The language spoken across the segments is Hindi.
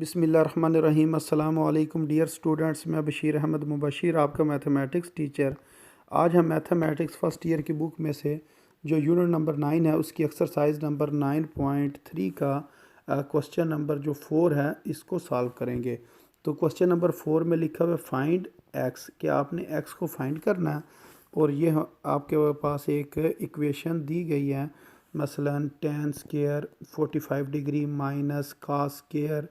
बिस्मिल्लाहिर्रहमानिर्रहीम। अस्सलामु अलैकुम डियर स्टूडेंट्स, मैं बशीर अहमद मुबशिर, आपका मैथमेटिक्स टीचर। आज हम मैथमेटिक्स फ़र्स्ट ईयर की बुक में से जो यूनिट नंबर 9 है उसकी एक्सरसाइज नंबर 9.3 का क्वेश्चन नंबर जो 4 है इसको सॉल्व करेंगे। तो क्वेश्चन नंबर 4 में लिखा हुआ है फाइंड एक्स, कि आपने एक्स को फाइंड करना है। और ये आपके पास एक इक्वेशन दी गई है, मसलन tan square 45 degree minus cos square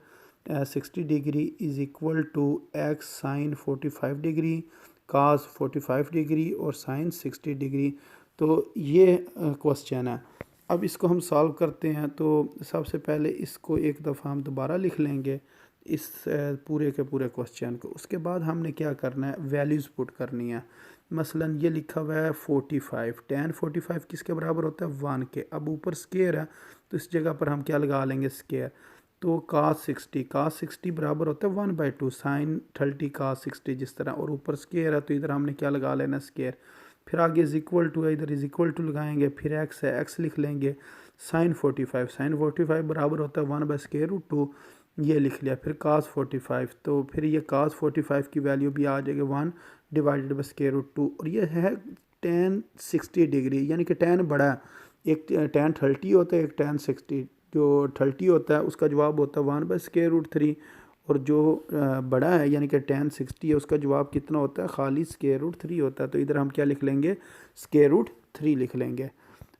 60 degree is equal to x sine 45 degree, cos 45 degree और साइन 60 डिग्री। तो ये क्वेश्चन है। अब इसको हम सॉल्व करते हैं। तो सबसे पहले इसको एक दफ़ा हम दोबारा लिख लेंगे इस पूरे के पूरे क्वेश्चन को। उसके बाद हमने क्या करना है, वैल्यूज़ पुट करनी है। मसलन ये लिखा हुआ है 45, tan 45 किसके बराबर होता है 1 के। अब ऊपर स्केयर है तो इस जगह पर हम क्या लगा लेंगे, स्केयर। तो cos 60 बराबर होता है 1/2 साइन 30 cos 60 जिस तरह, और ऊपर स्केयर है तो इधर हमने क्या लगा लेना, स्केयर। फिर आगे इज इक्वल टू है, इधर इज इक्वल टू लगाएंगे, फिर एक्स है, एक्स लिख लेंगे। साइन 45 बराबर होता है 1/√2, ये लिख लिया। फिर cos 45, तो फिर ये cos 45 की वैल्यू भी आ जाएगी 1/√2। और ये है tan 60 डिग्री, यानी कि tan बड़ा है। एक tan 30 होता है, एक tan 60। जो 30 होता है उसका जवाब होता है 1/√3, और जो बड़ा है यानी कि tan 60 है उसका जवाब कितना होता है, खाली √3 होता है। तो इधर हम क्या लिख लेंगे, √3 लिख लेंगे।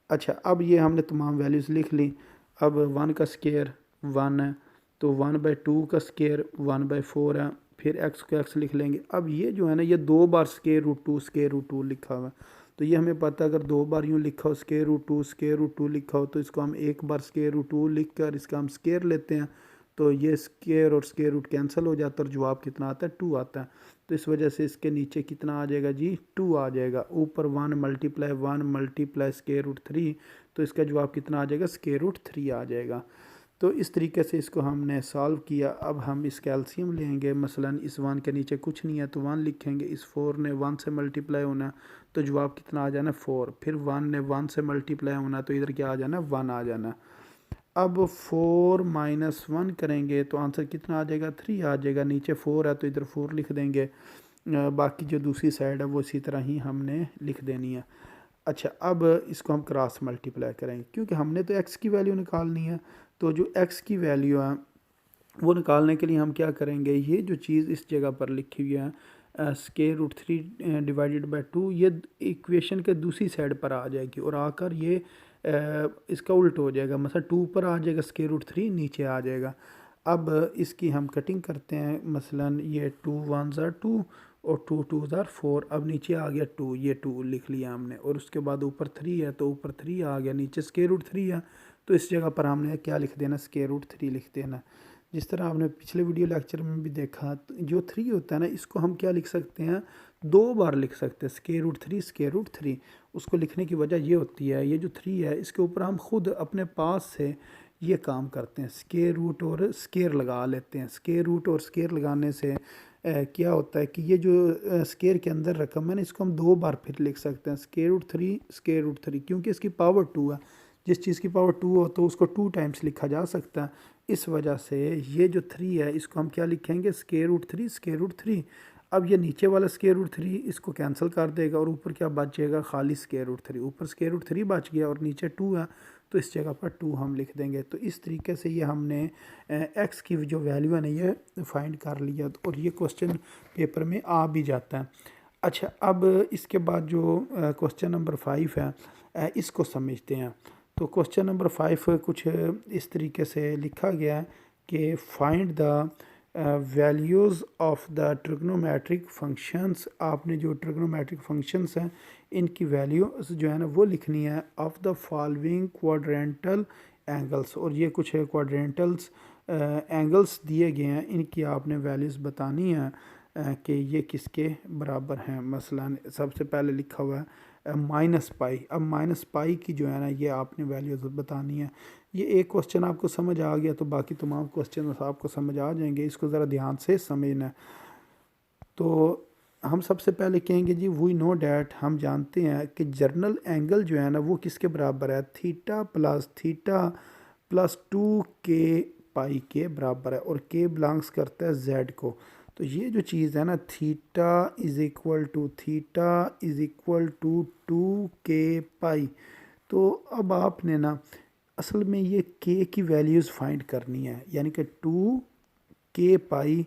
अच्छा, अब ये हमने तमाम वैल्यूज़ लिख ली। अब 1 का स्केयर 1 है, तो 1/2 का स्केयर 1/4 है। फिर x को x लिख लेंगे। अब ये जो है ना, ये 2 बार √2 लिखा हुआ है। तो ये हमें पता है, अगर 2 बार यूँ लिखा हो √2 लिखा हो, तो इसको हम एक बार √2 लिख कर इसका हम स्केयर लेते हैं। तो ये स्केयर और स्केयर रूट कैंसिल हो जाता है और जवाब कितना आता है, 2 आता है। तो इस वजह से इसके नीचे कितना आ जाएगा जी, 2 आ जाएगा। ऊपर 1 मल्टीप्लाई √3, तो इसका जवाब कितना आ जाएगा, √3 आ जाएगा। तो इस तरीके से इसको हमने सॉल्व किया। अब हम इसका एलसीएम लेंगे। मसलन इस 1 के नीचे कुछ नहीं है तो 1 लिखेंगे। इस 4 ने 1 से मल्टीप्लाई होना है तो जवाब कितना आ जाना, 4। फिर 1 ने 1 से मल्टीप्लाई होना तो इधर क्या आ जाना, 1 आ जाना। अब 4 - 1 करेंगे तो आंसर कितना आ जाएगा, 3 आ जाएगा। नीचे 4 है तो इधर 4 लिख देंगे। बाकी जो दूसरी साइड है वो इसी तरह ही हमने लिख देनी है। अच्छा, अब इसको हम क्रॉस मल्टीप्लाई करेंगे क्योंकि हमने तो x की वैल्यू निकालनी है। तो जो x की वैल्यू है वो निकालने के लिए हम क्या करेंगे, ये जो चीज़ इस जगह पर लिखी हुई है √3 डिवाइडेड बाई 2, ये इक्वेशन के दूसरी साइड पर आ जाएगी और आकर ये इसका उल्ट हो जाएगा। मतलब 2 पर आ जाएगा, √3 नीचे आ जाएगा। अब इसकी हम कटिंग करते हैं। मसलन ये 2 1 ज़ा 2 और 2 2 ज़ा 4। अब नीचे आ गया 2, ये 2 लिख लिया हमने। और उसके बाद ऊपर 3 है तो ऊपर 3 आ गया, नीचे √3 है तो इस जगह पर हमने क्या लिख देना, √3 लिख देना। जिस तरह आपने पिछले वीडियो लेक्चर में भी देखा, तो जो 3 होता है ना, इसको हम क्या लिख सकते हैं, 2 बार लिख सकते हैं, √3। उसको लिखने की वजह ये होती है, ये जो 3 है इसके ऊपर हम खुद अपने पास से ये काम करते हैं, स्केयर रूट और स्केयर लगा लेते हैं। स्केयर रूट और स्केयर लगाने से क्या होता है कि ये जो स्केयर के अंदर रकम है ना, इसको हम 2 बार फिर लिख सकते हैं, √3, क्योंकि इसकी पावर 2 है। जिस चीज़ की पावर 2 हो तो उसको 2 टाइम्स लिखा जा सकता है। इस वजह से ये जो 3 है इसको हम क्या लिखेंगे, √3। अब ये नीचे वाला √3 इसको कैंसिल कर देगा और ऊपर क्या बच जाएगा, खाली √3। ऊपर √3 बच गया और नीचे 2 है तो इस जगह पर 2 हम लिख देंगे। तो इस तरीके से ये हमने x की जो वैल्यू है ना ये फाइंड कर लिया और ये क्वेश्चन पेपर में आ भी जाता है। अच्छा, अब इसके बाद जो क्वेश्चन नंबर 5 है इसको समझते हैं। तो क्वेश्चन नंबर 5 कुछ इस तरीके से लिखा गया है कि find the values of the trigonometric functions. आपने जो ट्रिग्नोमेट्रिक फंक्शंस हैं इनकी वैल्यूज़ जो है ना वो लिखनी है of the following quadrantal angles. और ये कुछ क्वाड्रेंटल्स एंगल्स दिए गए हैं, इनकी आपने वैल्यूज़ बतानी है कि ये किसके बराबर हैं। मसलन सबसे पहले लिखा हुआ है -π। अब -π की जो है ना ये आपने वैल्यूज़ बतानी है। ये एक क्वेश्चन आपको समझ आ गया तो बाकी तमाम क्वेश्चन आपको समझ आ जाएंगे। इसको ज़रा ध्यान से समझना है। तो हम सबसे पहले कहेंगे जी, वी नो डैट, हम जानते हैं कि जर्नल एंगल जो है ना वो किसके बराबर है, थीटा प्लस 2 के पाई के बराबर है और के बिलोंग्स करता है जेड को। तो ये जो चीज़ है ना, theta is equal to 2 k pi. तो अब आपने ना असल में ये के की वैल्यूज़ फाइंड करनी है, यानी कि 2 k पाई।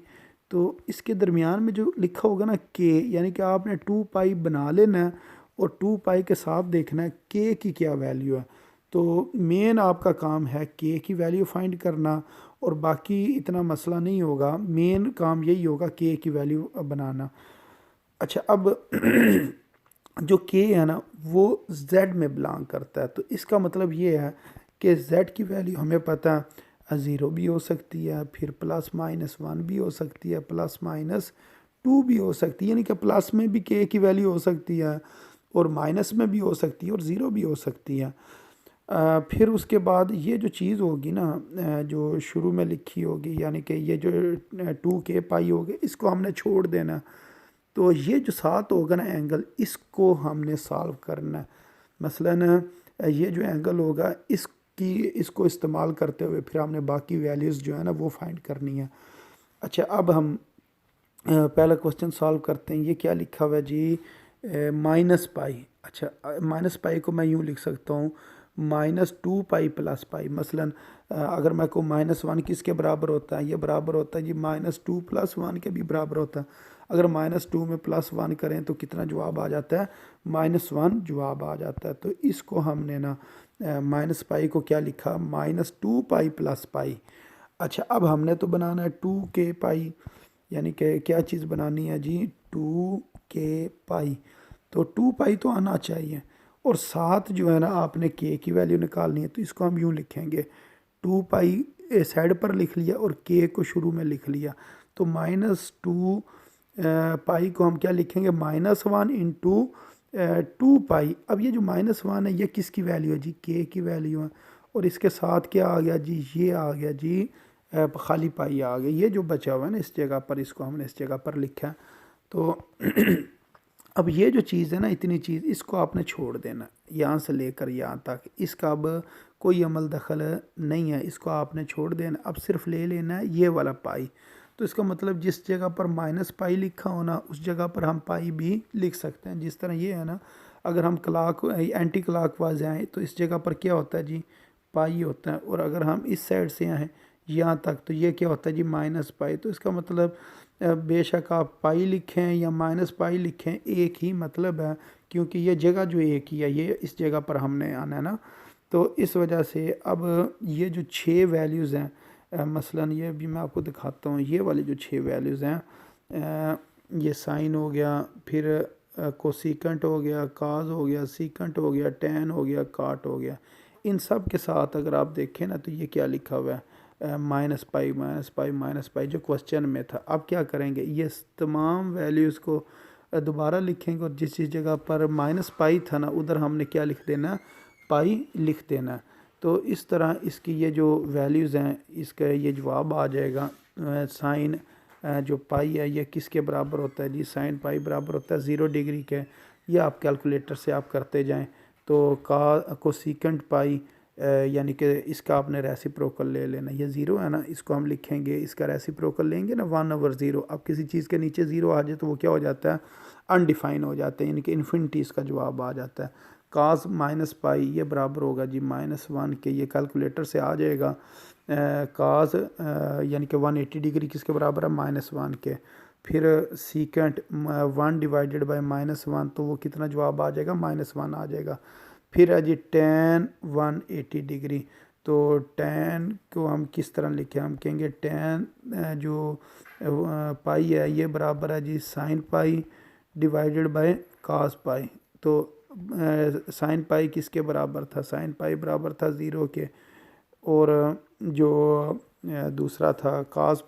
तो इसके दरमियान में जो लिखा होगा ना के, यानी कि आपने 2 पाई बना लेना है और 2 पाई के साथ देखना है के की क्या वैल्यू है। तो मेन आपका काम है के की वैल्यू फाइंड करना, और बाकी इतना मसला नहीं होगा, मेन काम यही होगा के की वैल्यू बनाना। अच्छा, अब जो के है ना वो z में बिलोंग करता है, तो इसका मतलब ये है कि z की वैल्यू हमें पता है 0 भी हो सकती है, फिर +-1 भी हो सकती है, +-2 भी हो सकती है, यानी कि प्लस में भी के की वैल्यू हो सकती है और माइनस में भी हो सकती है और ज़ीरो भी हो सकती है। फिर उसके बाद ये जो चीज़ होगी ना, जो शुरू में लिखी होगी, यानी कि ये जो 2 k पाई होगी, इसको हमने छोड़ देना। तो ये जो साथ होगा ना एंगल, इसको हमने सॉल्व करना है। मसलन ये जो एंगल होगा इसको इस्तेमाल करते हुए फिर हमने बाकी वैल्यूज़ जो है ना वो फाइंड करनी है। अच्छा, अब हम पहला क्वेश्चन सॉल्व करते हैं। ये क्या लिखा हुआ है जी, -पाई। अच्छा, -पाई को मैं यूँ लिख सकता हूँ -2 पाई + पाई। मसलन अगर मैं को -1 किसके बराबर होता है, ये बराबर होता है जी -2 + 1 के भी बराबर होता है। अगर -2 में +1 करें तो कितना जवाब आ जाता है, -1 जवाब आ जाता है। तो इसको हमने ना -पाई को क्या लिखा, -2 पाई + पाई। अच्छा, अब हमने तो बनाना है 2 k पाई, यानी कि क्या चीज़ बनानी है जी, 2 k पाई। तो 2 पाई तो आना चाहिए, और साथ जो है ना आपने के की वैल्यू निकालनी है। तो इसको हम यूँ लिखेंगे, 2 पाई साइड पर लिख लिया और के को शुरू में लिख लिया। तो -2 पाई को हम क्या लिखेंगे, -1 इंटू 2 पाई। अब ये जो -1 है ये किसकी वैल्यू है जी, के की वैल्यू है, और इसके साथ क्या आ गया जी, ये आ गया जी खाली पाई आ गई। ये जो बचा हुआ है ना इस जगह पर, इसको हमने इस जगह पर लिखा है। तो अब ये जो चीज़ है ना, इतनी चीज़ इसको आपने छोड़ देना, यहाँ से लेकर यहाँ तक इसका अब कोई अमल दखल नहीं है, इसको आपने छोड़ देना। अब सिर्फ ले लेना है ये वाला पाई। तो इसका मतलब जिस जगह पर -पाई लिखा हो ना, उस जगह पर हम पाई भी लिख सकते हैं। जिस तरह ये है ना, अगर हम एंटी क्लाक वाइज आएँ तो इस जगह पर क्या होता है जी, पाई होता है, और अगर हम इस साइड से आएँ यहाँ तक तो ये क्या होता है जी, -पाई। तो इसका मतलब बेशक आप पाई लिखें या -पाई लिखें, एक ही मतलब है, क्योंकि ये जगह जो एक ही है, ये इस जगह पर हमने आना है ना। तो इस वजह से अब ये जो 6 वैल्यूज़ हैं, मसलन ये भी मैं आपको दिखाता हूँ। ये वाली जो 6 वैल्यूज़ हैं, ये साइन हो गया, फिर कोसिकेंट हो गया, काज हो गया, सीकेंट हो गया, टैन हो गया, काट हो गया, इन सब के साथ अगर आप देखें ना तो ये क्या लिखा हुआ है, -पाई जो क्वेश्चन में था। अब क्या करेंगे, ये तमाम वैल्यूज़ को दोबारा लिखेंगे, और जिस जगह पर -पाई था ना उधर हमने क्या लिख देना, पाई लिख देना। तो इस तरह इसकी ये जो वैल्यूज़ हैं, इसका ये जवाब आ जाएगा। साइन जो पाई है ये किसके बराबर होता है जी, साइन पाई बराबर होता है 0 डिग्री के। ये आप कैलकुलेटर से आप करते जाएं। तो कोसिकेंट पाई यानी कि इसका आपने रेसिप्रोकल ले लेना, ये 0 है ना, इसको हम लिखेंगे, इसका रेसिप्रोकल लेंगे ना 1/0। अब किसी चीज़ के नीचे 0 आ जाए तो वो क्या हो जाता है, अनडिफाइन हो जाते हैं, यानी कि इन्फिनिटी इसका जवाब आ जाता है। कास -पाई ये बराबर होगा जी -1 के, ये कैलकुलेटर से आ जाएगा। कास यानी कि 180 डिग्री किसके बराबर है, -1 के। फिर सीकेंट 1 डिवाइडेड बाय -1, तो वो कितना जवाब आ जाएगा, -1 आ जाएगा। फिर है जी टैन 180 डिग्री। तो टैन को हम किस तरह लिखें, हम कहेंगे टैन जो पाई है ये बराबर है जी साइन पाई डिवाइडेड बाय कास पाई। तो साइन पाई किसके बराबर था, साइन पाई बराबर था 0 के, और जो दूसरा था कास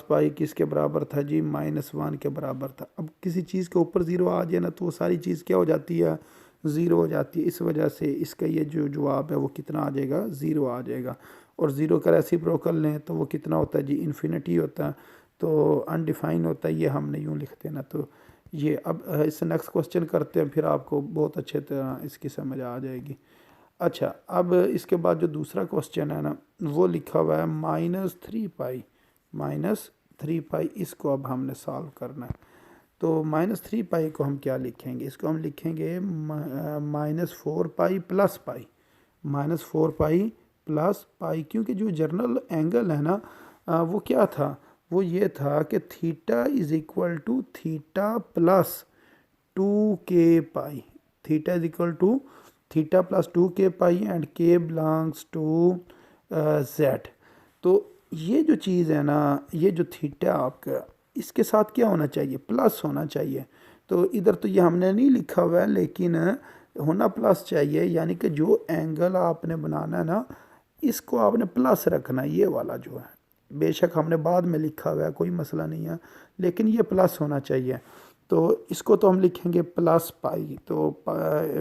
पाई किसके बराबर था जी, -1 के बराबर था। अब किसी चीज़ के ऊपर 0 आ जाए ना तो वो सारी चीज़ क्या हो जाती है, 0 हो जाती है। इस वजह से इसका ये जो जवाब है वो कितना आ जाएगा, 0 आ जाएगा। और 0 का रेसिप्रोकल लें तो वो कितना होता है जी, इन्फिनिटी होता है। तो अनडिफाइन होता है, ये हमने यूँ लिख देना। तो ये अब इससे नेक्स्ट क्वेश्चन करते हैं, फिर आपको बहुत अच्छे तरह इसकी समझ आ जाएगी। अच्छा, अब इसके बाद जो दूसरा क्वेश्चन है ना वो लिखा हुआ है -3 पाई, इसको अब हमने सॉल्व करना है। तो -3 पाई को हम क्या लिखेंगे, इसको हम लिखेंगे -4 pi plus pi, -4 pi plus pi, क्योंकि जो जर्नल एंगल है ना वो क्या था, वो ये था कि theta is equal to theta plus 2 k pi, theta is equal to theta plus 2 k pi and k belongs to Z. तो ये जो चीज़ है ना, ये जो थीटा आपका, इसके साथ क्या होना चाहिए, प्लस होना चाहिए। तो इधर तो ये हमने नहीं लिखा हुआ है, लेकिन होना प्लस चाहिए, यानी कि जो एंगल आपने बनाना है ना इसको आपने प्लस रखना है, ये वाला जो है। बेशक हमने बाद में लिखा हुआ है, कोई मसला नहीं है, लेकिन ये प्लस होना चाहिए। तो इसको तो हम लिखेंगे प्लस पाई, तो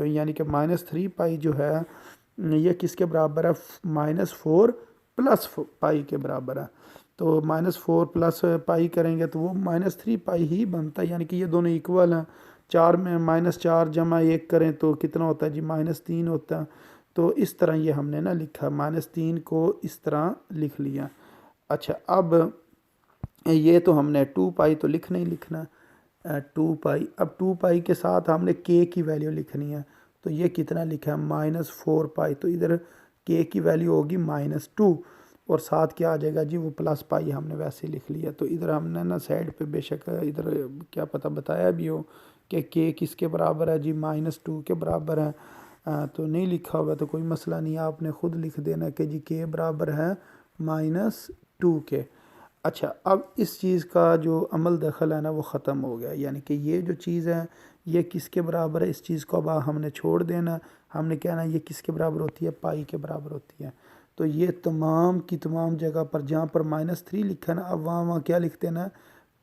यानी कि -3 पाई जो है ये किसके बराबर है, -4 प्लस पाई के बराबर है। तो -4 प्लस पाई करेंगे तो वो -3 पाई ही बनता है, यानी कि ये दोनों इक्वल हैं। 4 में -4 जमा 1 करें तो कितना होता है जी, -3 होता है। तो इस तरह ये हमने ना लिखा, -3 को इस तरह लिख लिया। अच्छा, अब ये तो हमने 2 पाई तो लिखना ही लिखना, 2 पाई। अब 2 पाई के साथ हमने के की वैल्यू लिखनी है, तो ये कितना लिखा है, -4 पाई। तो इधर के की वैल्यू होगी -2, और साथ क्या आ जाएगा जी, वो प्लस पाई हमने वैसे लिख लिया। तो इधर हमने ना साइड पे बेशक इधर क्या पता बताया भी हो कि के किसके बराबर है जी, -2 के बराबर है। तो नहीं लिखा हुआ तो कोई मसला नहीं, आपने ख़ुद लिख देना कि जी के बराबर है -2 के। अच्छा, अब इस चीज़ का जो अमल दखल है ना वो ख़त्म हो गया, यानी कि ये जो चीज़ है ये किसके बराबर है, इस चीज़ को अब हमने छोड़ देना। हमने कहना ये किसके बराबर होती है, पाई के बराबर होती है। तो ये तमाम की तमाम जगह पर जहाँ पर -3 लिखा है ना, अब वहाँ वहाँ क्या लिख देना,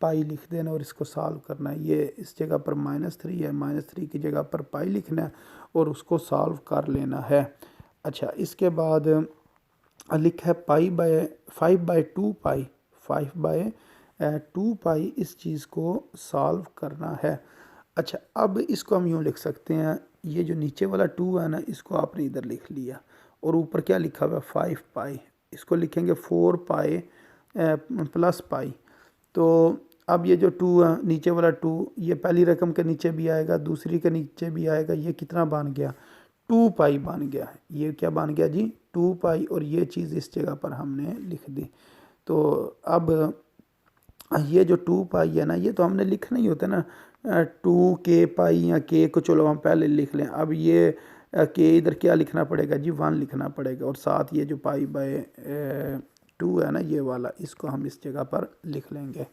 पाई लिख देना, और इसको सॉल्व करना है। ये इस जगह पर -3 है, -3 की जगह पर पाई लिखना है और उसको सॉल्व कर लेना है। अच्छा, इसके बाद लिखा है 5/2 पाई, 5/2 पाई, इस चीज़ को सॉल्व करना है। अच्छा, अब इसको हम यूँ लिख सकते हैं, ये जो नीचे वाला 2 है ना इसको आपने इधर लिख लिया, और ऊपर क्या लिखा हुआ है 5 पाई, इसको लिखेंगे 4 पाई प्लस पाई। तो अब ये जो 2 है, नीचे वाला 2 ये पहली रकम के नीचे भी आएगा, दूसरी के नीचे भी आएगा, ये कितना बन गया, 2 पाई बन गया। ये क्या बन गया जी, 2 पाई, और ये चीज़ इस जगह पर हमने लिख दी। तो अब ये जो 2 पाई है ना, ये तो हमने लिखना ही होता है ना, 2 k पाई, या के को चलो हम पहले लिख लें। अब ये के इधर क्या लिखना पड़ेगा जी, 1 लिखना पड़ेगा, और साथ ये जो पाई/2 है ना ये वाला, इसको हम इस जगह पर लिख लेंगे।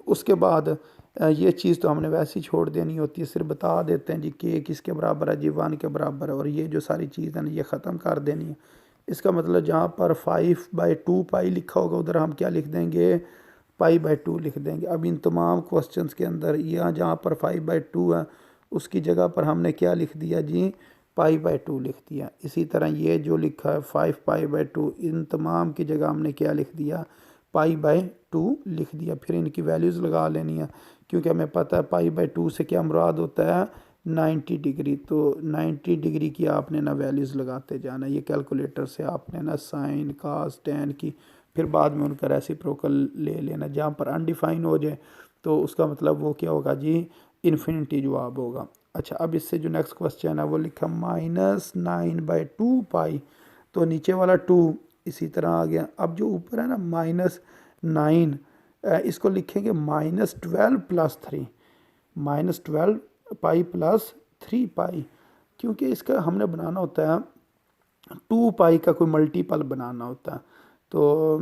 उसके बाद ये चीज़ तो हमने वैसे ही छोड़ देनी होती है, सिर्फ बता देते हैं जी के किसके बराबर है जी, 1 के बराबर है, और ये जो सारी चीज़ है ना ये ख़त्म कर देनी है। इसका मतलब जहाँ पर 5/2 पाई लिखा होगा उधर हम क्या लिख देंगे, पाई/2 लिख देंगे। अब इन तमाम क्वेश्चंस के अंदर यहाँ जहाँ पर 5/2 है उसकी जगह पर हमने क्या लिख दिया जी, पाई/2 लिख दिया। इसी तरह ये जो लिखा है 5 पाई/2, इन तमाम की जगह हमने क्या लिख दिया, पाई/2 लिख दिया। फिर इनकी वैल्यूज़ लगा लेनी है, क्योंकि हमें पता है पाई/2 से क्या मुराद होता है, 90 डिग्री। तो 90 डिग्री की आपने ना वैल्यूज़ लगाते जाना, ये कैलकुलेटर से आपने ना साइन कास टैन की, फिर बाद में उनका रेसिप्रोकल ले लेना। जहाँ पर अनडिफाइन हो जाए तो उसका मतलब वो क्या होगा जी, इन्फिनिटी जवाब होगा। अच्छा, अब इससे जो नेक्स्ट क्वेश्चन है वो लिखा -9/2 पाई, तो नीचे वाला 2 इसी तरह आ गया। अब जो ऊपर है ना -9, इसको लिखेंगे -12 + 3, -12 पाई प्लस 3 पाई, क्योंकि इसका हमने बनाना होता है 2 पाई का कोई मल्टीपल बनाना होता है। तो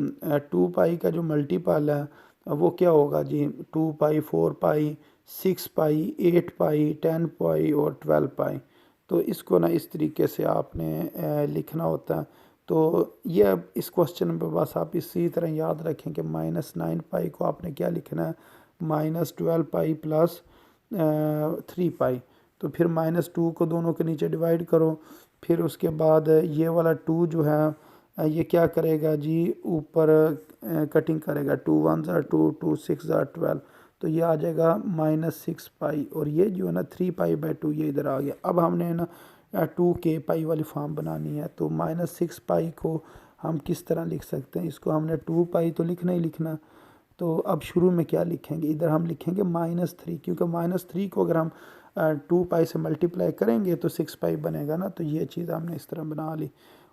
2 पाई का जो मल्टीपल है वो क्या होगा जी, 2 पाई, 4 पाई, 6 पाई, 8 पाई, 10 पाई और 12 पाई। तो इसको ना इस तरीके से आपने लिखना होता है। तो ये अब इस क्वेश्चन में बस आप इसी तरह याद रखें कि -9 पाई को आपने क्या लिखना है, -12 पाई प्लस 3 पाई। तो फिर -2 को दोनों के नीचे डिवाइड करो, फिर उसके बाद ये वाला 2 जो है ये क्या करेगा जी, ऊपर कटिंग करेगा, 2 1 2, 2 6 12, तो ये आ जाएगा -6 पाई, और ये जो है ना 3 पाई/2 ये इधर आ गया। अब हमने ना 2k पाई वाली फॉर्म बनानी है। तो -6 पाई को हम किस तरह लिख सकते हैं? इसको हमने 2 पाई तो लिखना ही लिखना। तो अब शुरू में क्या लिखेंगे? इधर हम लिखेंगे -3, क्योंकि -3 को अगर हम 2 पाई से मल्टीप्लाई करेंगे तो 6 पाई बनेगा ना। तो ये चीज़ हमने इस तरह बना ली।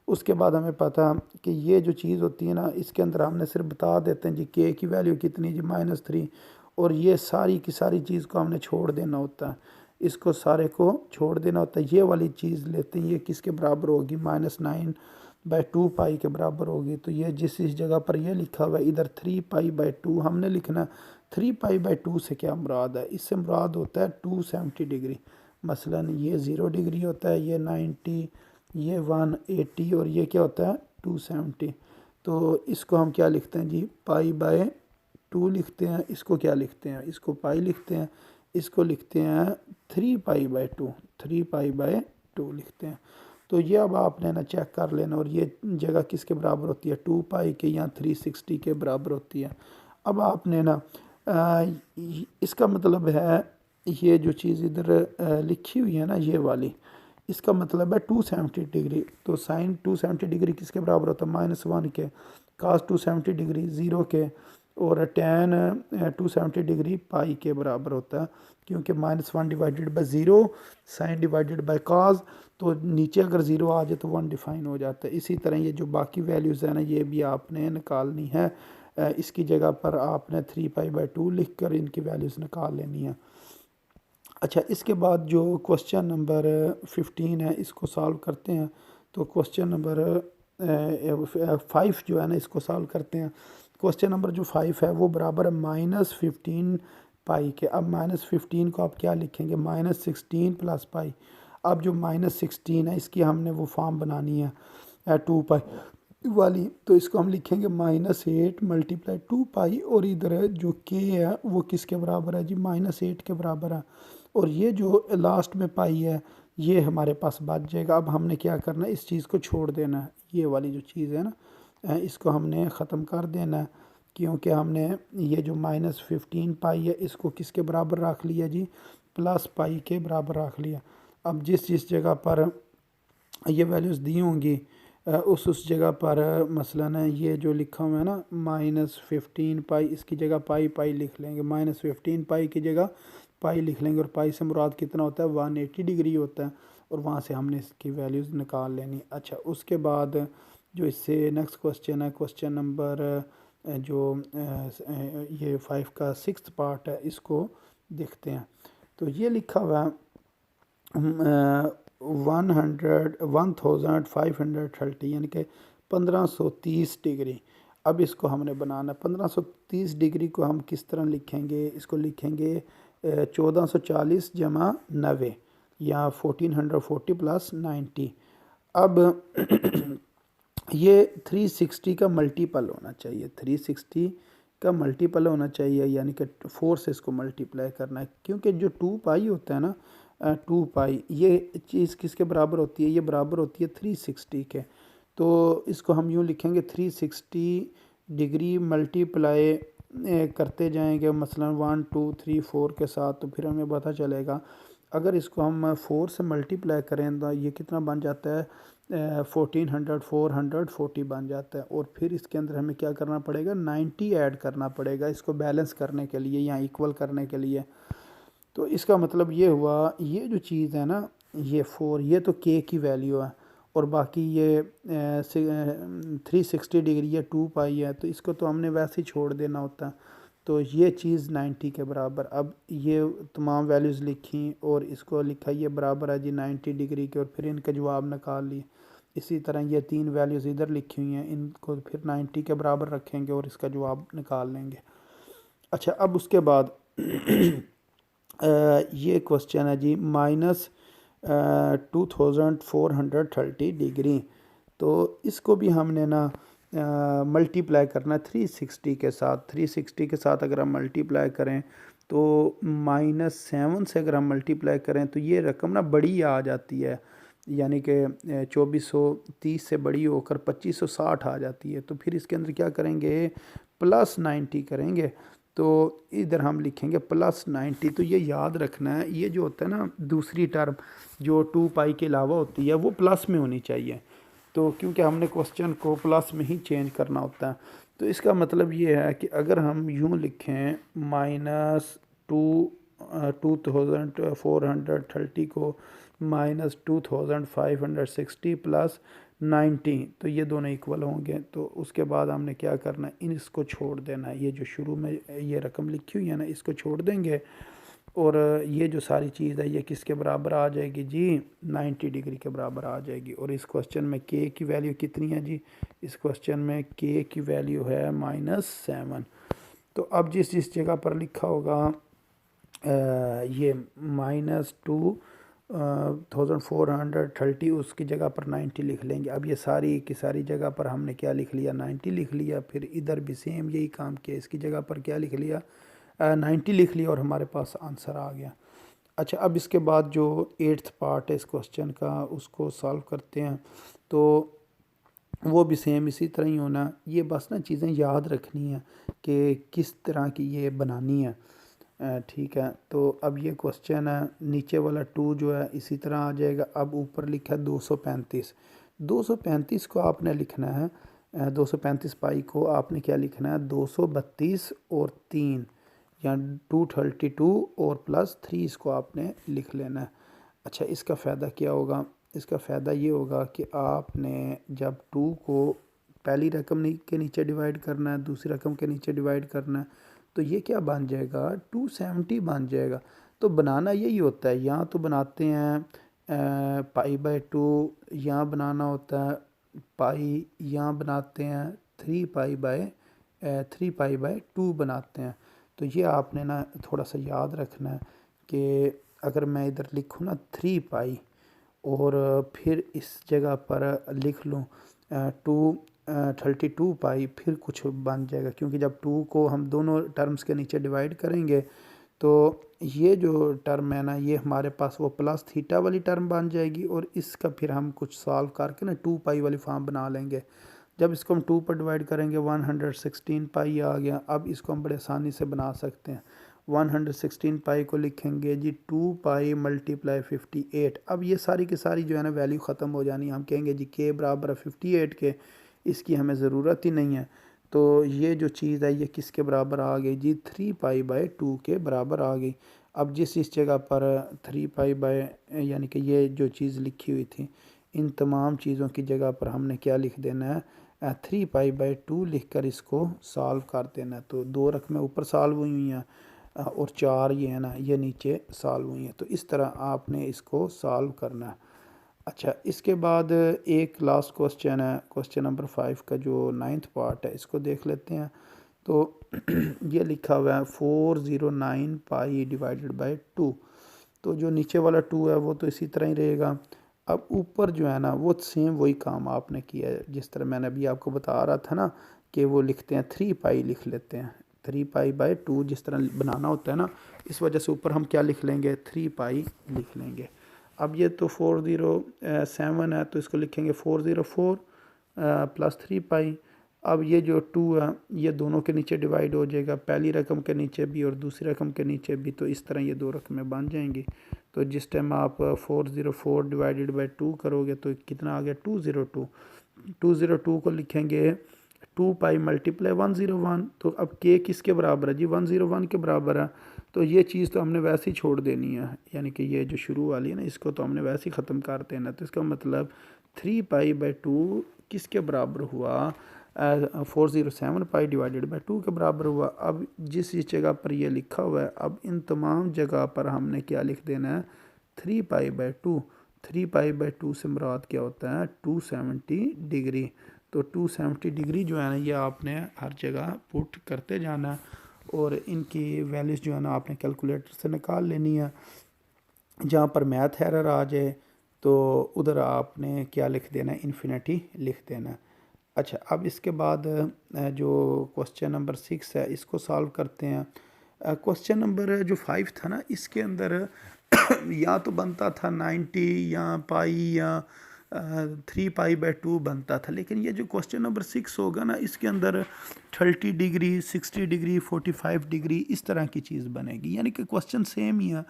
उसके बाद हमें पता कि ये जो चीज़ होती है ना, इसके अंदर हमने सिर्फ बता देते हैं जी के की वैल्यू कितनी जी -3, और ये सारी की सारी चीज़ को हमने छोड़ देना होता है। इसको सारे को छोड़ देना होता है। ये वाली चीज़ लेते हैं, ये किसके बराबर होगी? -9/2 पाई के बराबर होगी। तो ये जिस जगह पर ये लिखा हुआ है इधर 3 पाई/2 हमने लिखना। 3 पाई/2 से क्या मुराद है? इससे मुराद होता है 270 डिग्री। मसलन ये 0 डिग्री होता है, ये 90, ये 180 और ये क्या होता है 270। तो इसको हम क्या लिखते हैं जी? पाई/2 लिखते हैं। इसको क्या लिखते हैं? इसको पाई लिखते हैं। इसको लिखते हैं 3 पाई/2, 3 पाई/2 लिखते हैं। तो ये अब आपने ना चेक कर लेना, और ये जगह किसके बराबर होती है? 2 पाई के या 360 के बराबर होती है। अब आपने ना इसका मतलब है ये जो चीज़ इधर लिखी हुई है ना, ये वाली, इसका मतलब है 270 डिग्री। तो साइन 270 डिग्री किसके बराबर होता है? -1 के। कास 270 डिग्री 0 के। और टेन 270 डिग्री पाई के बराबर होता है, क्योंकि -1 divided by 0 sine divided by cos. तो नीचे अगर 0 आ जाए तो 1 डिफाइन हो जाता है। इसी तरह ये जो बाकी वैल्यूज़ है ना, ये भी आपने निकालनी है। इसकी जगह पर आपने 3 पाई/2 लिख कर इनकी वैल्यूज़ निकाल लेनी है। अच्छा, इसके बाद जो क्वेश्चन नंबर 15 है, इसको सॉल्व करते हैं। तो क्वेश्चन नंबर 5 जो है ना, इसको सॉल्व करते हैं। क्वेश्चन नंबर जो 5 है वो बराबर है -15 पाई के। अब -15 को आप क्या लिखेंगे? -16 प्लस पाई। अब जो -16 है इसकी हमने वो फॉर्म बनानी है 2 पाई वाली। तो इसको हम लिखेंगे -8 × 2 पाई, और इधर जो के है वो किसके बराबर है जी? -8 के बराबर है। और ये जो लास्ट में पाई है ये हमारे पास बच जाएगा। अब हमने क्या करना है? इस चीज़ को छोड़ देना है। ये वाली जो चीज़ है ना, इसको हमने ख़त्म कर देना है, क्योंकि हमने ये जो -15 पाई है इसको किसके बराबर रख लिया जी? +पाई के बराबर रख लिया। अब जिस जगह पर ये वैल्यूज़ दी होंगी उस जगह पर मसलन ये जो लिखा हुआ है ना -15 पाई, इसकी जगह पाई लिख लेंगे। -15 पाई की जगह पाई लिख लेंगे, और पाई से मुराद कितना होता है? 180 डिग्री होता है, और वहाँ से हमने इसकी वैल्यूज़ निकाल लेनी। अच्छा, उसके बाद जो इससे नेक्स्ट क्वेश्चन है, क्वेश्चन नंबर जो ये 5 का 6th पार्ट है, इसको देखते हैं। तो ये लिखा हुआ है 1530, यानी कि 1530 डिग्री। अब इसको हमने बनाना। 1530 डिग्री को हम किस तरह लिखेंगे? इसको लिखेंगे 1440 जमा 90, या 1440 + 90। अब ये 360 का मल्टीपल होना चाहिए, 360 का मल्टीपल होना चाहिए, यानी कि 4 से इसको मल्टीप्लाई करना है, क्योंकि जो 2 पाई होता है ना, 2 पाई ये चीज़ किसके बराबर होती है? ये बराबर होती है 360 के। तो इसको हम यूँ लिखेंगे 360 डिग्री मल्टीप्लाई करते जाएंगे मसलन 1 2 3 4 के साथ, तो फिर हमें पता चलेगा अगर इसको हम 4 से मल्टीप्लाई करें तो ये कितना बन जाता है? 1400 440 बन जाता है। और फिर इसके अंदर हमें क्या करना पड़ेगा? 90 ऐड करना पड़ेगा इसको बैलेंस करने के लिए या इक्वल करने के लिए। तो इसका मतलब ये हुआ, ये जो चीज़ है ना, ये 4, ये तो के की वैल्यू है, और बाकी ये 360 डिग्री ये 2 पाई है, तो इसको तो हमने वैसे ही छोड़ देना होता है। तो ये चीज़ 90 के बराबर। अब ये तमाम वैल्यूज़ लिखी और इसको लिखा, ये बराबर है जी 90 डिग्री के, और फिर इनका जवाब निकाल लिए। इसी तरह ये 3 वैल्यूज़ इधर लिखी हुई हैं, इनको फिर 90 के बराबर रखेंगे और इसका जवाब निकाल लेंगे। अच्छा, अब उसके बाद ये क्वेश्चन है जी -2430 डिग्री। तो इसको भी हमने ना मल्टीप्लाई करना है 360 के साथ। 360 के साथ अगर हम मल्टीप्लाई करें तो -7 से अगर हम मल्टीप्लाई करें तो ये रकम ना बड़ी आ जाती है, यानी कि 2430 से बड़ी होकर 2560 आ जाती है। तो फिर इसके अंदर क्या करेंगे? +90 करेंगे। तो इधर हम लिखेंगे +90। तो ये याद रखना है, ये जो होता है ना दूसरी टर्म जो 2 पाई के अलावा होती है वो प्लस में होनी चाहिए। तो क्योंकि हमने क्वेश्चन को प्लस में ही चेंज करना होता है, तो इसका मतलब ये है कि अगर हम यूँ लिखें -2 2430 को -2560 +90, तो ये दोनों इक्वल होंगे। तो उसके बाद हमने क्या करना है, इसको छोड़ देना है, ये जो शुरू में ये रकम लिखी हुई है ना इसको छोड़ देंगे, और ये जो सारी चीज़ है ये किसके बराबर आ जाएगी जी, 90 डिग्री के बराबर आ जाएगी। और इस क्वेश्चन में के की वैल्यू कितनी है जी, इस क्वेश्चन में के की वैल्यू है -7। तो अब जिस जिस जगह पर लिखा होगा ये -2430 उसकी जगह पर 90 लिख लेंगे। अब ये सारी की सारी जगह पर हमने क्या लिख लिया, 90 लिख लिया। फिर इधर भी सेम यही काम किया, इसकी जगह पर क्या लिख लिया, 90 लिख लिया, और हमारे पास आंसर आ गया। अच्छा, अब इसके बाद जो 8th पार्ट है इस क्वेश्चन का उसको सॉल्व करते हैं। तो वो भी सेम इसी तरह ही होना, ये बस ना चीज़ें याद रखनी है कि किस तरह की ये बनानी है। ठीक है, तो अब ये क्वेश्चन है, नीचे वाला 2 जो है इसी तरह आ जाएगा। अब ऊपर लिखा है 235, 235 को आपने लिखना है 235 पाई को आपने क्या लिखना है, 232 और 3 या 232 और +3 इसको आपने लिख लेना है। अच्छा, इसका फ़ायदा क्या होगा, इसका फ़ायदा ये होगा कि आपने जब 2 को पहली रकम के नीचे डिवाइड करना है, दूसरी रकम के नीचे डिवाइड करना है, तो ये क्या बन जाएगा, 270 बन जाएगा। तो बनाना यही होता है, यहाँ तो बनाते हैं π/2, यहाँ बनाना होता है पाई, यहाँ बनाते हैं 3π/2 बनाते हैं। तो ये आपने ना थोड़ा सा याद रखना है कि अगर मैं इधर लिखूँ ना 3 पाई और फिर इस जगह पर लिख लूँ 232 पाई, फिर कुछ बन जाएगा, क्योंकि जब 2 को हम दोनों टर्म्स के नीचे डिवाइड करेंगे तो ये जो टर्म है ना ये हमारे पास वो प्लस थीटा वाली टर्म बन जाएगी, और इसका फिर हम कुछ सॉल्व करके ना 2 पाई वाली फॉर्म बना लेंगे। जब इसको हम 2 पर डिवाइड करेंगे 116 पाई आ गया। अब इसको हम बड़े आसानी से बना सकते हैं, 116 पाई को लिखेंगे जी 2 पाई × 58। अब ये सारी की सारी जो है ना वैल्यू ख़त्म हो जानी, हम कहेंगे जी के बराबर है 58 के, इसकी हमें ज़रूरत ही नहीं है। तो ये जो चीज़ है ये किसके बराबर आ गई जी, 3π/2 के बराबर आ गई। अब जिस इस जगह पर 3π यानी कि ये जो चीज़ लिखी हुई थी, इन तमाम चीज़ों की जगह पर हमने क्या लिख देना है, 3π/2 लिख कर इसको सॉल्व कर देना है। तो 2 रकमें ऊपर सॉल्व हुई हैं और 4 ये है ना ये नीचे सॉल्व हुई हैं। तो इस तरह आपने इसको सॉल्व करना है। अच्छा, इसके बाद एक लास्ट क्वेश्चन है, क्वेश्चन नंबर 5 का जो 9th पार्ट है इसको देख लेते हैं। तो ये लिखा हुआ है 409 पाई / 2। तो जो नीचे वाला 2 है वो तो इसी तरह ही रहेगा। अब ऊपर जो है ना वो सेम वही काम आपने किया है, जिस तरह मैंने अभी आपको बता रहा था ना कि वो लिखते हैं 3 पाई लिख लेते हैं, 3π/2 जिस तरह बनाना होता है ना, इस वजह से ऊपर हम क्या लिख लेंगे, 3 पाई लिख लेंगे। अब ये तो 407 है तो इसको लिखेंगे 404 +3 पाई। अब ये जो 2 है ये दोनों के नीचे डिवाइड हो जाएगा, पहली रकम के नीचे भी और दूसरी रकम के नीचे भी, तो इस तरह ये 2 रकमें बन जाएंगी। तो जिस टाइम आप 404 / 2 करोगे तो कितना आ गया, 202। 202 को लिखेंगे 2 पाई × 101। तो अब के किसके बराबर है जी, 101 के बराबर है। तो ये चीज़ तो हमने वैसे ही छोड़ देनी है, यानी कि ये जो शुरू वाली है ना इसको तो हमने वैसे ही ख़त्म कर देना। तो इसका मतलब 3π/2 किसके बराबर हुआ, 407 पाई / 2 के बराबर हुआ। अब जिस जगह पर ये लिखा हुआ है, अब इन तमाम जगह पर हमने क्या लिख देना है, 3π/2। 3π/2 से मुराद क्या होता है, 270 डिग्री। तो 270 डिग्री जो है ना ये आपने हर जगह पुट करते जाना है, और इनकी वैल्यूज़ जो है ना आपने कैलकुलेटर से निकाल लेनी है। जहाँ पर मैथ एरर आ जाए तो उधर आपने क्या लिख देना है, इन्फिनिटी लिख देना है। अच्छा, अब इसके बाद जो क्वेश्चन नंबर 6 है इसको सॉल्व करते हैं। क्वेश्चन नंबर जो 5 था ना इसके अंदर या तो बनता था 90 या पाई या 3 पाई/2 बनता था। लेकिन ये जो क्वेश्चन नंबर 6 होगा ना, इसके अंदर 30 डिग्री, 60 डिग्री, 45 डिग्री इस तरह की चीज़ बनेगी। यानी कि क्वेश्चन सेम ही है,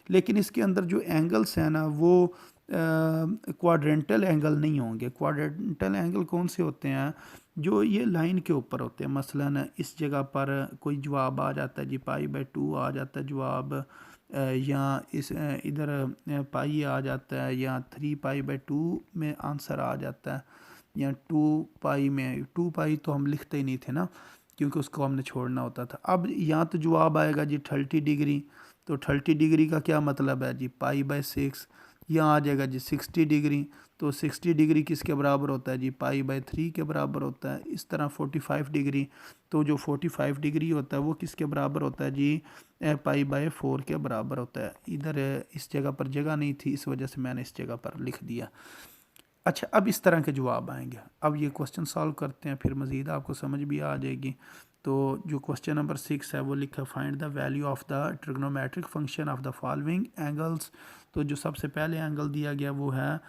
लेकिन इसके अंदर जो एंगल्स हैं ना वो क्वाड्रेंटल एंगल नहीं होंगे। क्वाड्रेंटल एंगल कौन से होते हैं? जो ये लाइन के ऊपर होते हैं। मसलन इस जगह पर कोई जवाब आ जाता है जी पाई/2 आ जाता है जवाब, या इस इधर पाई आ जाता है, या 3 पाई/2 में आंसर आ जाता है, या 2 पाई में। 2 पाई तो हम लिखते ही नहीं थे ना, क्योंकि उसको हमने छोड़ना होता था। अब यहाँ तो जवाब आएगा जी 30 डिग्री। तो 30 डिग्री का क्या मतलब है जी पाई/6। यहाँ आ जाएगा जी 60 डिग्री। तो 60 डिग्री किसके बराबर होता है जी पाई/3 के बराबर होता है। इस तरह 45 डिग्री, तो जो 45 डिग्री होता है वो किसके बराबर होता है जी पाई/4 के बराबर होता है। इधर इस जगह पर जगह नहीं थी, इस वजह से मैंने इस जगह पर लिख दिया। अच्छा, अब इस तरह के जवाब आएंगे। अब ये क्वेश्चन सॉल्व करते हैं, फिर मज़ीद आपको समझ भी आ जाएगी। तो जो क्वेश्चन नंबर 6 है वो लिखा find the value of the trigonometric function of the following angles. तो जो सबसे पहले एंगल दिया गया वो है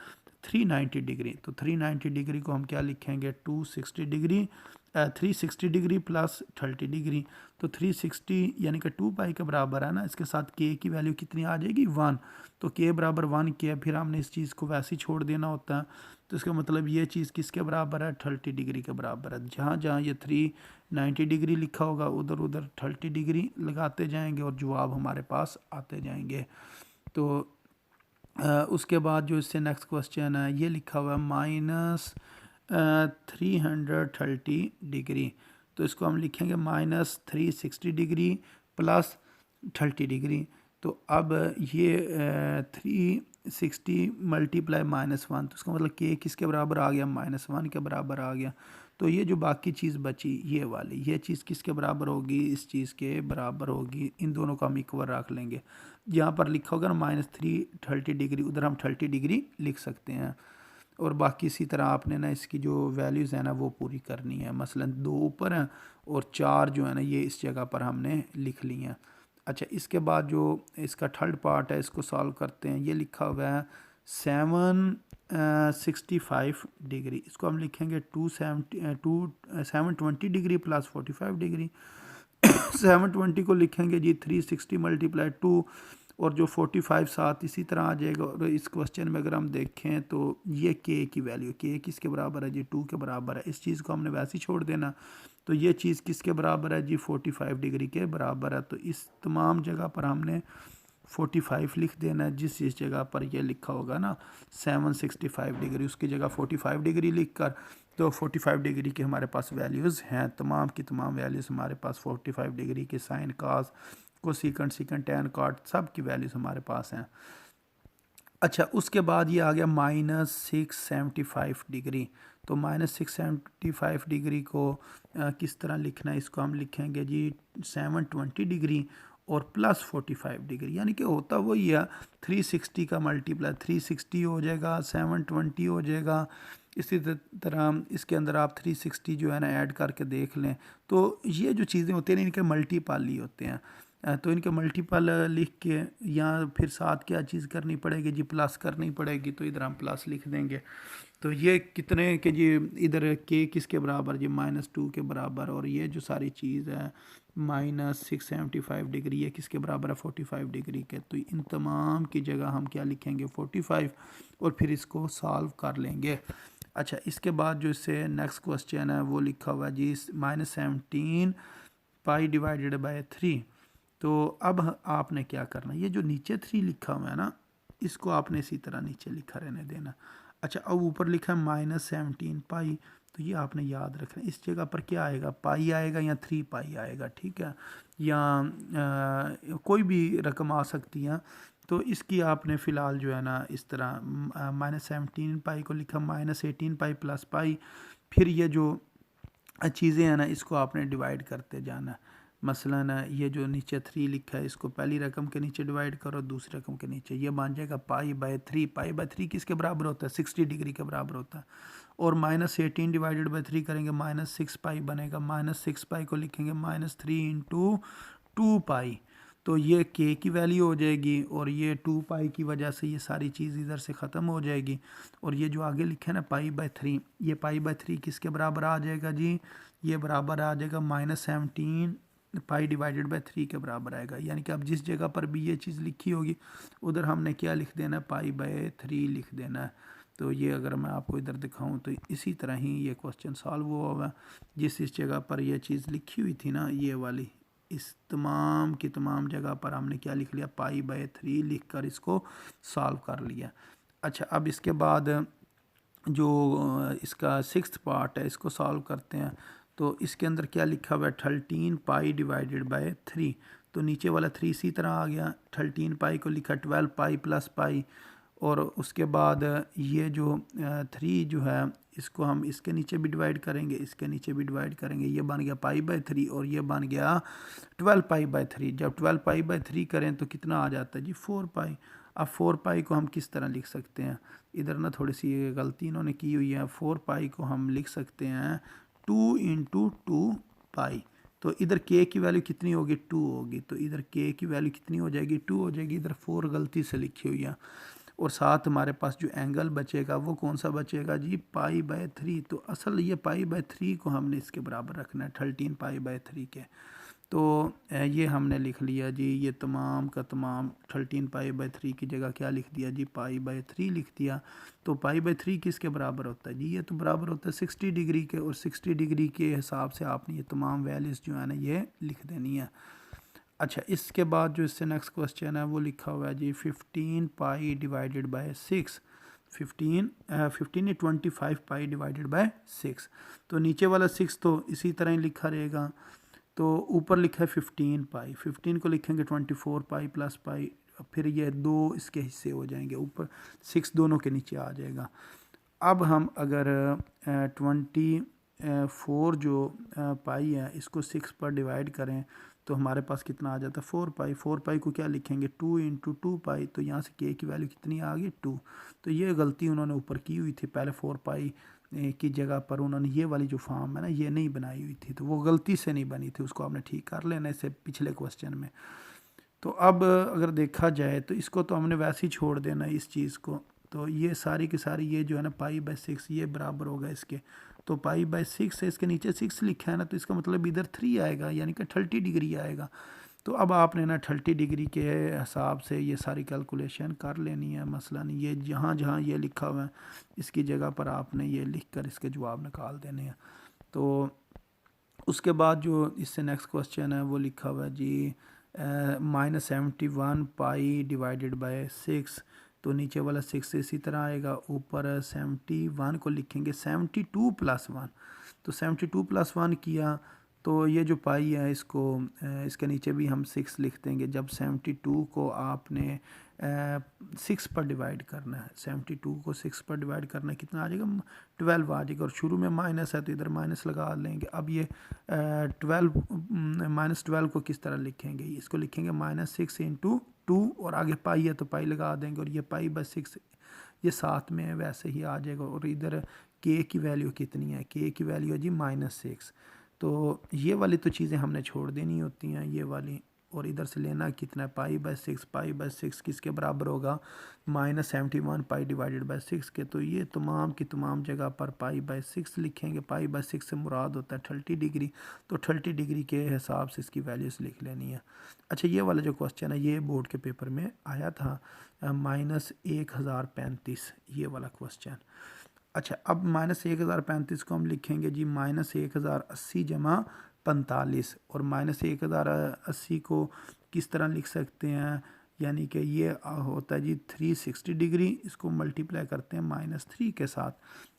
390 डिग्री। तो 390 डिग्री को हम क्या लिखेंगे 260 डिग्री, 360 डिग्री प्लस 30 डिग्री। तो 360 यानी कि 2 पाई के बराबर है ना, इसके साथ के की वैल्यू कितनी आ जाएगी 1। तो के बराबर 1 किया, फिर हमने इस चीज़ को वैसे ही छोड़ देना होता है। तो इसका मतलब ये चीज़ किसके बराबर है 30 डिग्री के बराबर है। जहाँ जहाँ ये 390 डिग्री लिखा होगा उधर उधर 30 डिग्री लगाते जाएंगे और जवाब हमारे पास आते जाएंगे। तो उसके बाद जो इससे नेक्स्ट क्वेश्चन है ये लिखा हुआ है -330 डिग्री। तो इसको हम लिखेंगे -360 डिग्री प्लस 30 डिग्री। तो अब ये 360 मल्टीप्लाई -1, तो इसका मतलब के किसके बराबर आ गया -1 के बराबर आ गया। तो ये जो बाकी चीज़ बची ये वाली, ये चीज़ किसके बराबर होगी इस चीज़ के बराबर होगी। इन दोनों को हम इक्वल रख लेंगे। यहाँ पर लिखा होगा ना -330 डिग्री, उधर हम 30 डिग्री लिख सकते हैं। और बाकी इसी तरह आपने ना इसकी जो वैल्यूज़ है ना वो पूरी करनी है। मसलन 2 ऊपर हैं और 4 जो है ना ये इस जगह पर हमने लिख ली हैं। अच्छा, इसके बाद जो इसका थर्ड पार्ट है इसको सॉल्व करते हैं। ये लिखा हुआ है 765 डिग्री। इसको हम लिखेंगे 720 डिग्री प्लस 45 डिग्री। 720 को लिखेंगे जी 360 मल्टीप्लाई 2, और जो 45 साथ इसी तरह आ जाएगा। और इस क्वेश्चन में अगर हम देखें तो ये के की वैल्यू, के किसके बराबर है जी 2 के बराबर है। इस चीज़ को हमने वैसे ही छोड़ देना। तो ये चीज़ किसके बराबर है जी 45 डिग्री के बराबर है। तो इस तमाम जगह पर हमने 45 लिख देना है। जिस जगह पर ये लिखा होगा ना 765 डिग्री, उसकी जगह 45 डिग्री लिख कर, तो 45 डिग्री की हमारे पास वैल्यूज़ हैं। तमाम की तमाम वैल्यूज़ हमारे पास 45 डिग्री के, साइन कास कोसेकेंट सेकेंट टैन कॉट सब की वैल्यूज़ हमारे पास हैं। अच्छा, उसके बाद ये आ गया -675 डिग्री। तो -675 डिग्री को किस तरह लिखना है, इसको हम लिखेंगे जी 720 डिग्री और प्लस 45 डिग्री। यानी कि होता वही है 360 का मल्टीप्लाई 360 हो जाएगा, 720 हो जाएगा। इसी तरह इसके अंदर आप 360 जो है ना ऐड करके देख लें। तो ये जो चीज़ें होती हैं इनके मल्टीपल ही होते हैं। तो इनके मल्टीपल लिख के या फिर साथ क्या चीज़ करनी पड़ेगी जी प्लस करनी पड़ेगी। तो इधर हम प्लस लिख देंगे। तो ये कितने के जी इधर के किसके बराबर जी -2 के बराबर, और ये जो सारी चीज़ है -675 डिग्री ये किसके बराबर है 45 डिग्री के। तो इन तमाम की जगह हम क्या लिखेंगे 45 और फिर इसको सॉल्व कर लेंगे। अच्छा, इसके बाद जो इससे नेक्स्ट क्वेश्चन है वो लिखा हुआ है जी -17 पाई डिवाइडेड बाय 3। तो अब आपने क्या करना, ये जो नीचे 3 लिखा हुआ है ना इसको आपने इसी तरह नीचे लिखा रहने देना। अच्छा, अब ऊपर लिखा है -17 पाई, तो ये आपने याद रखना। इस जगह पर क्या आएगा पाई आएगा या 3 पाई आएगा, ठीक है, या कोई भी रकम आ सकती है। तो इसकी आपने फ़िलहाल जो है ना इस तरह -17 पाई को लिखा -18 पाई प्लस पाई। फिर ये जो चीज़ें हैं ना इसको आपने डिवाइड करते जाना। मसलन ये जो नीचे 3 लिखा है इसको पहली रकम के नीचे डिवाइड करो, दूसरी रकम के नीचे, ये बन जाएगा पाई/3। पाई/3 किसके बराबर होता है 60 डिग्री के बराबर होता है। और -18 डिवाइडेड बाई 3 करेंगे -6 पाई बनेगा। -6 पाई को लिखेंगे -3 × 2 पाई। तो ये के की वैल्यू हो जाएगी और ये 2 पाई की वजह से ये सारी चीज़ इधर से ख़त्म हो जाएगी। और ये जो आगे लिखे ना पाई/3, ये पाई/3 किसके बराबर आ जाएगा जी? ये बराबर आ जाएगा -17 पाई/3 के बराबर आएगा। यानी कि अब जिस जगह पर भी ये चीज़ लिखी होगी उधर हमने क्या लिख देना है? पाई/3 लिख देना है। तो ये अगर मैं आपको इधर दिखाऊं तो इसी तरह ही ये क्वेश्चन सॉल्व हुआ होगा। जिस जगह पर ये चीज़ लिखी हुई थी ना, ये वाली, इस तमाम की तमाम जगह पर हमने क्या लिख लिया? पाई/3 लिख कर इसको सॉल्व कर लिया। अच्छा, अब इसके बाद जो इसका 6th पार्ट है इसको सॉल्व करते हैं। तो इसके अंदर क्या लिखा हुआ है? 13 पाई/3। तो नीचे वाला 3 इसी तरह आ गया। 13 पाई को लिखा 12 पाई प्लस पाई। और उसके बाद ये जो 3 जो है इसको हम इसके नीचे भी डिवाइड करेंगे, इसके नीचे भी डिवाइड करेंगे। ये बन गया पाई/3 और ये बन गया 12 पाई/3। जब 12 पाई/3 करें तो कितना आ जाता है जी? 4 पाई। अब 4 पाई को हम किस तरह लिख सकते हैं? इधर ना थोड़ी सी गलती इन्होंने की हुई है। 4 पाई को हम लिख सकते हैं 2 इंटू 2 पाई। तो इधर के की वैल्यू कितनी होगी? 2 होगी। तो इधर के की वैल्यू कितनी हो जाएगी? 2 हो जाएगी। इधर 4 गलती से लिखी हुई है। और साथ हमारे पास जो एंगल बचेगा वो कौन सा बचेगा जी? पाई/3। तो असल ये पाई/3 को हमने इसके बराबर रखना है 13 पाई/3 के। तो ये हमने लिख लिया जी। ये तमाम का तमाम 13 पाई/3 की जगह क्या लिख दिया जी? पाई/3 लिख दिया। तो पाई/3 किसके बराबर होता है जी? ये तो बराबर होता है 60 डिग्री के। और 60 डिग्री के हिसाब से आपने ये तमाम वैल्यूज़ जो है ना ये लिख देनी है। अच्छा, इसके बाद जो इससे नेक्स्ट क्वेश्चन है वो लिखा हुआ है जी 15 पाई divided by 6। 25 pi divided by 6। तो नीचे वाला 6 तो इसी तरह ही लिखा रहेगा। तो ऊपर लिखा है 15 पाई, 15 को लिखेंगे 24 पाई प्लस पाई। फिर ये 2 इसके हिस्से हो जाएंगे, ऊपर 6 दोनों के नीचे आ जाएगा। अब हम अगर 24 जो पाई है इसको 6 पर डिवाइड करें तो हमारे पास कितना आ जाता है? 4 पाई। 4 पाई को क्या लिखेंगे? 2 इंटू 2 पाई। तो यहाँ से के की वैल्यू कितनी आ गई? 2। तो ये गलती उन्होंने ऊपर की हुई थी। पहले 4 पाई की जगह पर उन्होंने ये वाली जो फॉर्म है ना ये नहीं बनाई हुई थी, तो वो गलती से नहीं बनी थी, उसको आपने ठीक कर लेना इससे पिछले क्वेश्चन में। तो अब अगर देखा जाए तो इसको तो हमने वैसे ही छोड़ देना है इस चीज़ को। तो ये सारी की सारी ये जो है ना पाई/6 ये बराबर होगा इसके। तो पाई/6 है, इसके नीचे 6 लिखा है ना, तो इसका मतलब इधर 3 आएगा, यानी कि 30 डिग्री आएगा। तो अब आपने ना 30 डिग्री के हिसाब से ये सारी कैलकुलेशन कर लेनी है। मसलन ये जहाँ जहाँ ये लिखा हुआ है इसकी जगह पर आपने ये लिख कर इसके जवाब निकाल देने हैं। तो उसके बाद जो इससे नेक्स्ट क्वेश्चन है वो लिखा हुआ है जी -71 पाई डिवाइडेड बाय 6। तो नीचे वाला 6 इसी तरह आएगा, ऊपर 71 को लिखेंगे 72 प्लस 1। तो 72 प्लस 1 किया तो ये जो पाई है इसको इसके नीचे भी हम 6 लिख देंगे। जब 72 को आपने 6 पर डिवाइड करना है, 72 को 6 पर डिवाइड करना है, कितना आ जाएगा? 12 आ जाएगा। और शुरू में माइनस है तो इधर माइनस लगा लेंगे। अब ये 12 -12 को किस तरह लिखेंगे? इसको लिखेंगे -6 इंटू 2 और आगे पाई है तो पाई लगा देंगे। और ये पाई/6 ये साथ में है वैसे ही आ जाएगा। और इधर के की वैल्यू कितनी है? के की वैल्यू है जी -6। तो ये वाली तो चीज़ें हमने छोड़ देनी होती हैं, ये वाली। और इधर से लेना कितना है? पाई/6। पाई/6 किसके बराबर होगा? -71 पाई डिवाइडेड बाय 6 के। तो ये तमाम की तमाम जगह पर पाई/6 लिखेंगे। पाई/6 से मुराद होता है 30 डिग्री। तो 30 डिग्री के हिसाब से इसकी वैल्यूज़ लिख लेनी है। अच्छा, ये वाला जो क्वेश्चन है ये बोर्ड के पेपर में आया था -1035, ये वाला क्वेश्चन। अच्छा, अब -1035 को हम लिखेंगे जी -1080 जमा 45। और -1080 को किस तरह लिख सकते हैं? यानी कि ये होता है जी 360 डिग्री, इसको मल्टीप्लाई करते हैं -3 के साथ।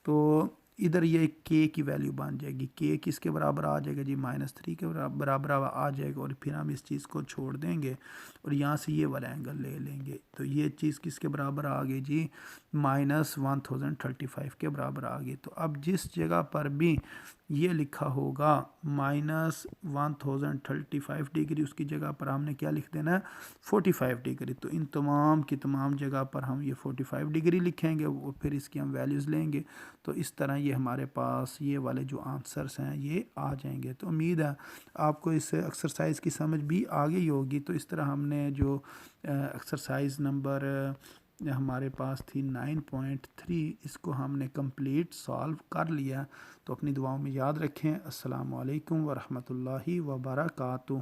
तो इधर ये के की वैल्यू बन जाएगी। के किसके बराबर आ जाएगा जी? -3 के बराबर आ जाएगा। और फिर हम इस चीज़ को छोड़ देंगे और यहाँ से ये वाला एंगल ले लेंगे। तो ये चीज़ किसके बराबर आ गई जी? -1035 के बराबर आ गई। तो अब जिस जगह पर भी ये लिखा होगा -1035 डिग्री, उसकी जगह पर हमने क्या लिख देना है 45 डिग्री। तो इन तमाम की तमाम जगह पर हम ये 45 डिग्री लिखेंगे, वो फिर इसकी हम वैल्यूज़ लेंगे। तो इस तरह ये हमारे पास ये वाले जो आंसर्स हैं ये आ जाएंगे। तो उम्मीद है आपको इस एक्सरसाइज की समझ भी आ गई होगी। तो इस तरह हमने जो एक्सरसाइज नंबर हमारे पास थी 9.3, इसको हमने कंप्लीट सॉल्व कर लिया। तो अपनी दुआओं में याद रखें। अस्सलाम वालेकुम वरहमतुल्लाहि वबरकातुहू।